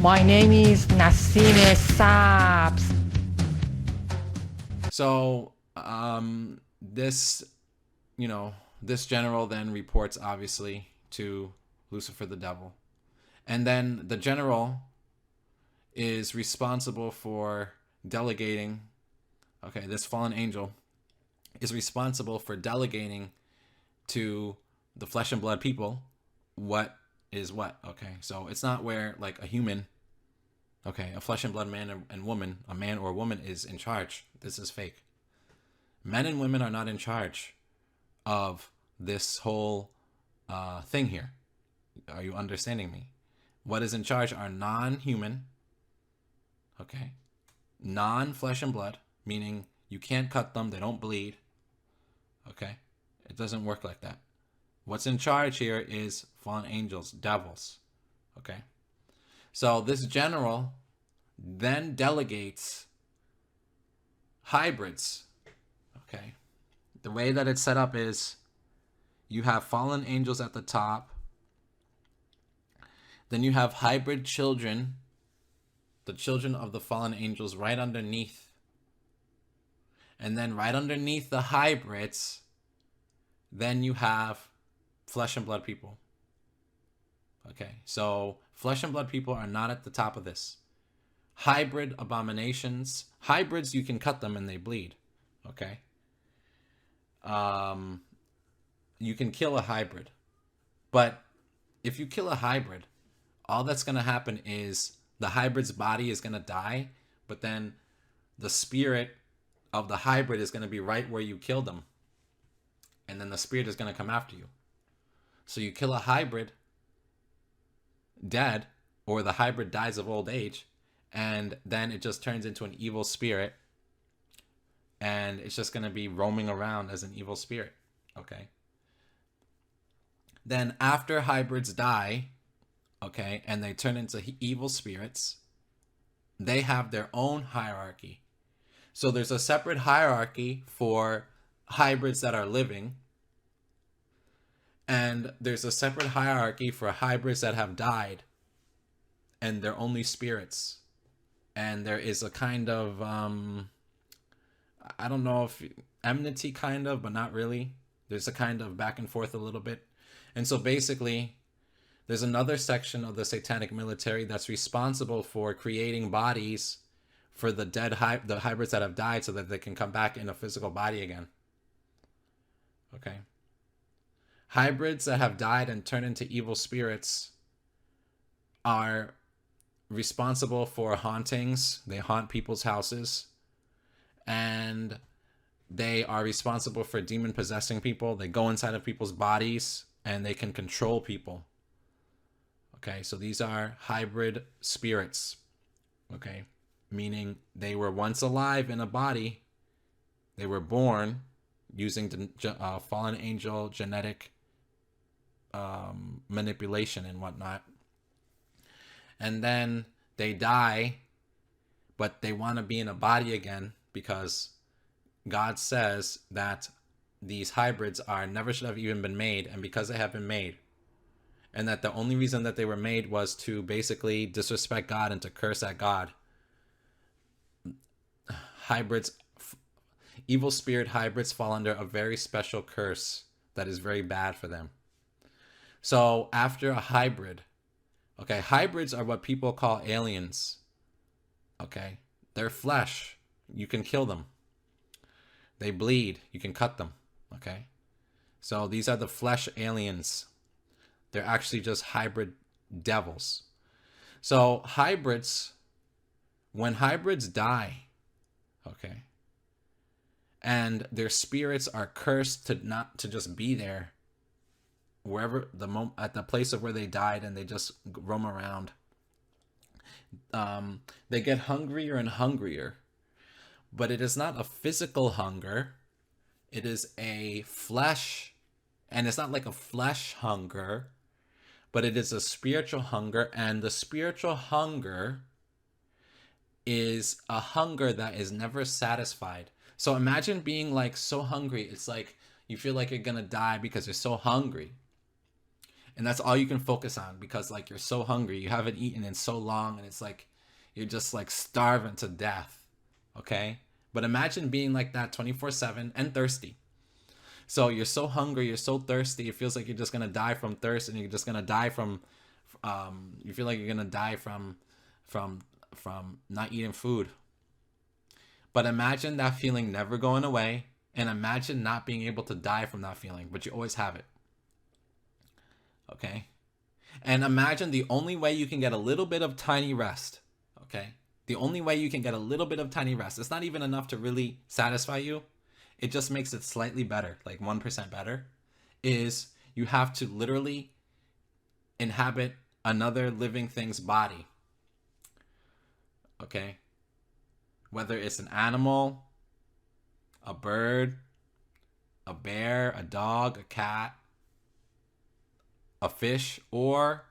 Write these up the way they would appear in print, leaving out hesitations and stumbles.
My name is Nasime Saps. So, this, this general then reports obviously to Lucifer the devil. And then the general is responsible for delegating, okay, this fallen angel is responsible for delegating to the flesh and blood people what is what, okay? So it's not where like a human, okay, a flesh and blood man and woman, a man or a woman is in charge. This is fake. Men and women are not in charge of this whole thing here. Are you understanding me? What is in charge are non-human, okay, non-flesh and blood, meaning you can't cut them, they don't bleed, okay? It doesn't work like that. What's in charge here is fallen angels, devils, okay? So this general then delegates hybrids, okay? The way that it's set up is you have fallen angels at the top, then you have hybrid children, the children of the fallen angels right underneath, and then right underneath the hybrids, then you have flesh and blood people. Okay, so flesh and blood people are not at the top of this. Hybrid abominations, hybrids, you can cut them and they bleed. Okay, you can kill a hybrid, but if you kill a hybrid, all that's going to happen is the hybrid's body is going to die, but then the spirit of the hybrid is going to be right where you killed them, and then the spirit is going to come after you. So you kill a hybrid dead, or the hybrid dies of old age, and then it just turns into an evil spirit, and it's just going to be roaming around as an evil spirit. Okay, then after hybrids die, okay, and they turn into evil spirits, they have their own hierarchy. So there's a separate hierarchy for hybrids that are living, and there's a separate hierarchy for hybrids that have died and they're only spirits. And there is a kind of I don't know if enmity, kind of, but not really. There's a kind of back and forth a little bit. And so basically there's another section of the satanic military that's responsible for creating bodies for the the hybrids that have died, so that they can come back in a physical body again. Okay. Hybrids that have died and turned into evil spirits are responsible for hauntings. They haunt people's houses, and they are responsible for demon possessing people. They go inside of people's bodies and they can control people. Okay, so these are hybrid spirits. Okay, meaning they were once alive in a body. They were born using fallen angel genetic manipulation and whatnot. And then they die, but they want to be in a body again, because God says that these hybrids are never should have even been made, and because they have been made, and that the only reason that they were made was to basically disrespect God and to curse at God. Hybrids, evil spirit hybrids, fall under a very special curse that is very bad for them. So after a hybrid, okay, hybrids are what people call aliens. Okay, they're flesh. You can kill them. They bleed. You can cut them. Okay, so these are the flesh aliens. They're actually just hybrid devils. So hybrids, when hybrids die, okay, and their spirits are cursed to not to just be there wherever at the place of where they died, and they just roam around. They get hungrier and hungrier, but it is not a physical hunger. It is a flesh And it's not like a flesh hunger, but it is a spiritual hunger. And the spiritual hunger is a hunger that is never satisfied. So imagine being like so hungry. It's like you feel like you're going to die because you're so hungry. And that's all you can focus on because like you're so hungry. You haven't eaten in so long and it's like you're just like starving to death. Okay? But imagine being like that 24/7 and thirsty. So you're so hungry, you're so thirsty, it feels like you're just going to die from thirst and you're just going to die from you feel like you're going to die from not eating food. But imagine that feeling never going away and imagine not being able to die from that feeling, but you always have it. Okay? And imagine the only way you can get a little bit of tiny rest, okay? The only way you can get a little bit of tiny rest, it's not even enough to really satisfy you. It just makes it slightly better, like 1% better, is you have to literally inhabit another living thing's body. Okay? Whether it's an animal, a bird, a bear, a dog, a cat, a fish, or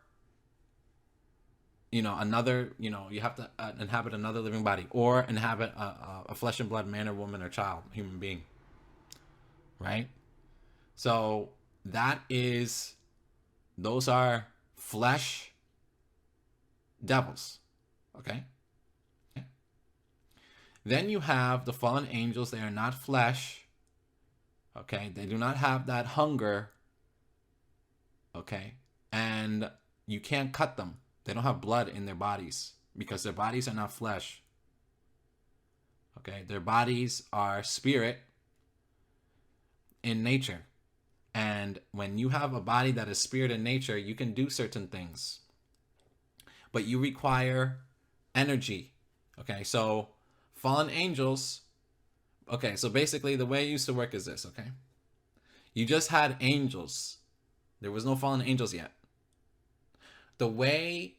another, you have to inhabit another living body or inhabit a flesh and blood man or woman or child, human being. Right? So those are flesh devils. Okay? Then you have the fallen angels. They are not flesh. Okay? They do not have that hunger. Okay? And you can't cut them. They don't have blood in their bodies because their bodies are not flesh. Okay? Their bodies are spirit in nature. And when you have a body that is spirit in nature, you can do certain things. But you require energy. Okay? So fallen angels, okay, so basically the way it used to work is this, okay? You just had angels. There was no fallen angels yet. The way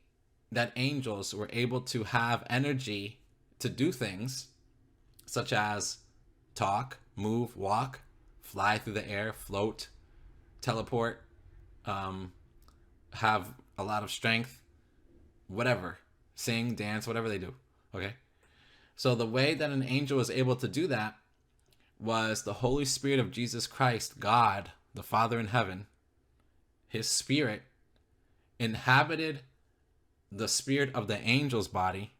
that angels were able to have energy to do things, such as talk, move, walk, fly through the air, float, teleport, have a lot of strength, whatever, sing, dance, whatever they do, okay? So the way that an angel was able to do that was the Holy Spirit of Jesus Christ, God, the Father in heaven, his spirit inhabited the spirit of the angel's body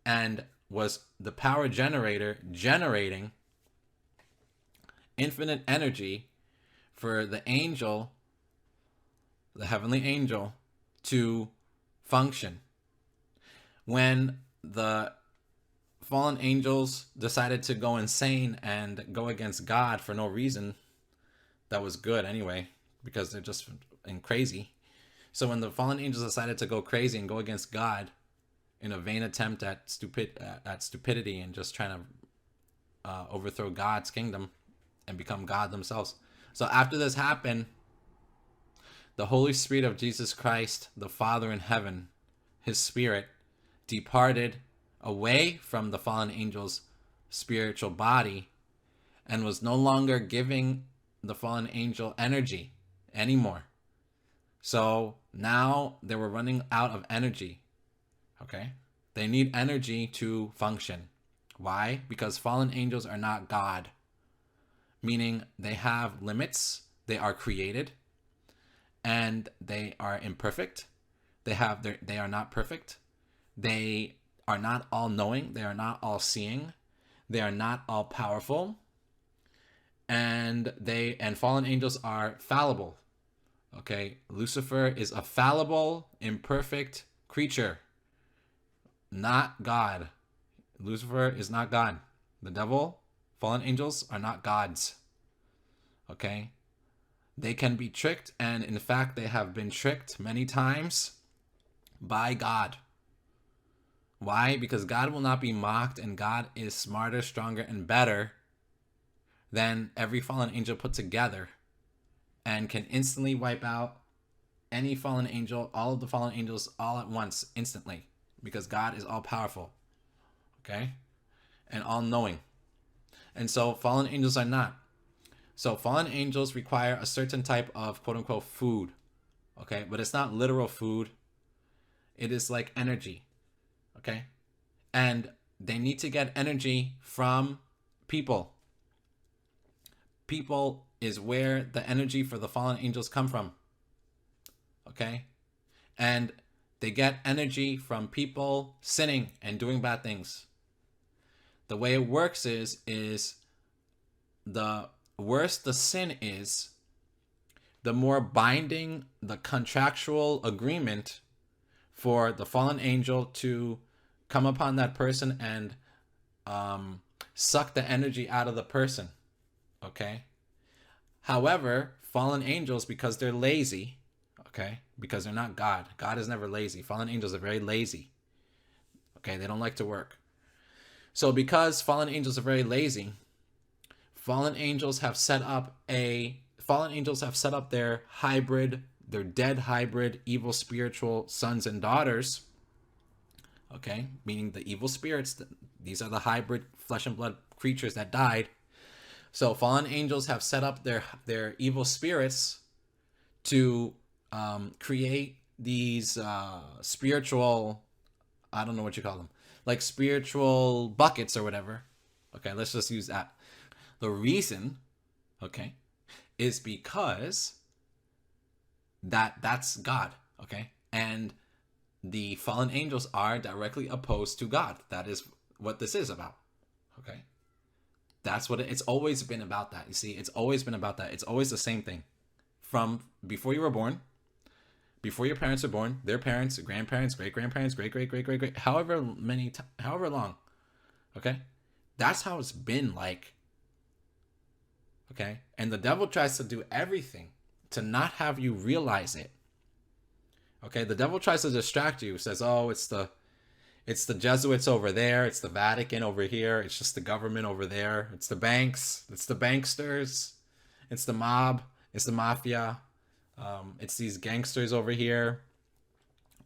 and was the power generator generating infinite energy for the angel, the heavenly angel, to function. When the fallen angels decided to go insane and go against God for no reason, that was good anyway, because they're just crazy. So when the fallen angels decided to go crazy and go against God in a vain attempt at stupidity and just trying to overthrow God's kingdom and become God themselves. So after this happened, the Holy Spirit of Jesus Christ, the Father in heaven, his spirit, departed away from the fallen angel's spiritual body and was no longer giving the fallen angel energy anymore. So now they were running out of energy. Okay? They need energy to function. Why? Because fallen angels are not God. Meaning they have limits. They are created. And they are imperfect. They are not perfect. They are not all knowing. They are not all seeing. They are not all powerful. And fallen angels are fallible. Okay, Lucifer is a fallible, imperfect creature, not God. Lucifer is not God. The devil, fallen angels are not gods. Okay, they can be tricked, and in fact, they have been tricked many times by God. Why? Because God will not be mocked, and God is smarter, stronger, and better than every fallen angel put together, and can instantly wipe out any fallen angel, all of the fallen angels, all at once, instantly, because God is all powerful, okay, and all knowing. And so fallen angels are not. So fallen angels require a certain type of quote unquote food. Okay. But it's not literal food. It is like energy. Okay. And they need to get energy from people. People is where the energy for the fallen angels come from. Okay. And they get energy from people sinning and doing bad things. The way it works is the worse the sin is, the more binding the contractual agreement for the fallen angel to come upon that person and suck the energy out of the person. Okay. However, fallen angels, because they're lazy, okay, because they're not God. God is never lazy. Fallen angels are very lazy. Okay, they don't like to work. So because fallen angels are very lazy, fallen angels have set up their dead hybrid evil spiritual sons and daughters. Okay, meaning the evil spirits. These are the hybrid flesh and blood creatures that died. So fallen angels have set up their evil spirits to create these spiritual, I don't know what you call them, like spiritual buckets or whatever. Okay, let's just use that. The reason, okay, is because that's God, okay? And the fallen angels are directly opposed to God. That is what this is about, okay? That's what it's always been about that. You see, it's always been about that. It's always the same thing. From before you were born, before your parents were born, their parents, grandparents, great-grandparents, great, however long, okay? That's how it's been like, okay? And the devil tries to do everything to not have you realize it, okay? The devil tries to distract you, says, oh, it's the Jesuits over there, it's the Vatican over here, it's just the government over there, it's the banks, it's the banksters, it's the mob, it's the mafia, it's these gangsters over here,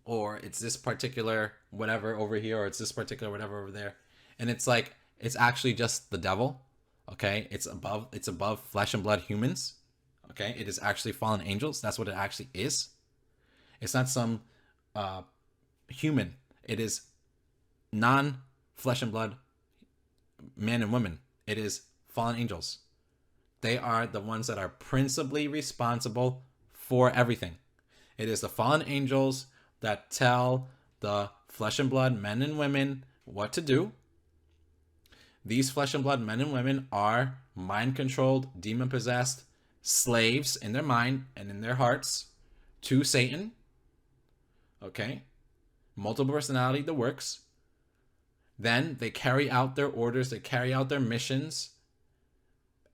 or it's this particular whatever over here, or it's this particular whatever over there. And it's like, it's actually just the devil, okay? It's above flesh and blood humans, okay? It is actually fallen angels. That's what it actually is. It's not some human. It is non-flesh and blood men and women. It is fallen angels. They are the ones that are principally responsible for everything. It is the fallen angels that tell the flesh and blood men and women what to do. These flesh and blood men and women are mind-controlled, demon-possessed slaves in their mind and in their hearts to Satan. Okay? Multiple personality, the works. Then they carry out their orders, they carry out their missions.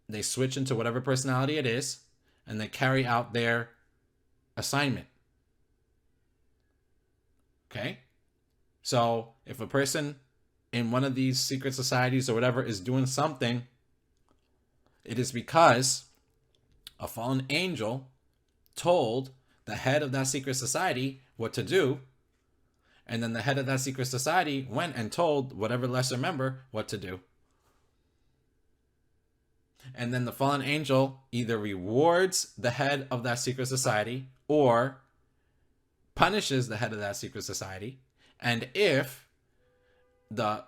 They switch into whatever personality it is, and they carry out their assignment. Okay? So if a person in one of these secret societies or whatever is doing something, it is because a fallen angel told the head of that secret society what to do, and then the head of that secret society went and told whatever lesser member what to do. And then the fallen angel either rewards the head of that secret society or punishes the head of that secret society. And if the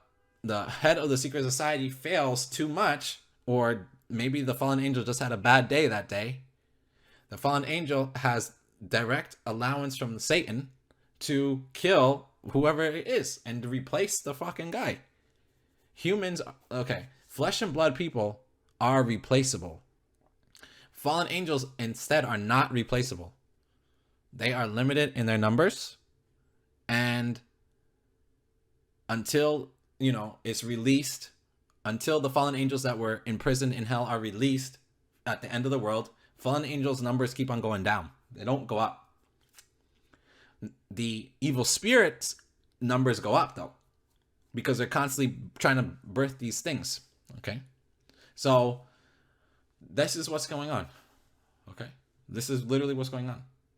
head of the secret society fails too much, or maybe the fallen angel just had a bad day that day, the fallen angel has direct allowance from Satan to kill whoever it is and to replace the fucking guy. Humans, okay, flesh and blood people are replaceable. Fallen angels instead are not replaceable. They are limited in their numbers, and until, it's released, until the fallen angels that were imprisoned in hell are released at the end of the world, fallen angels' numbers keep on going down. They don't go up. The evil spirits' numbers go up, though, because they're constantly trying to birth these things, okay? So this is what's going on, okay? This is literally what's going on.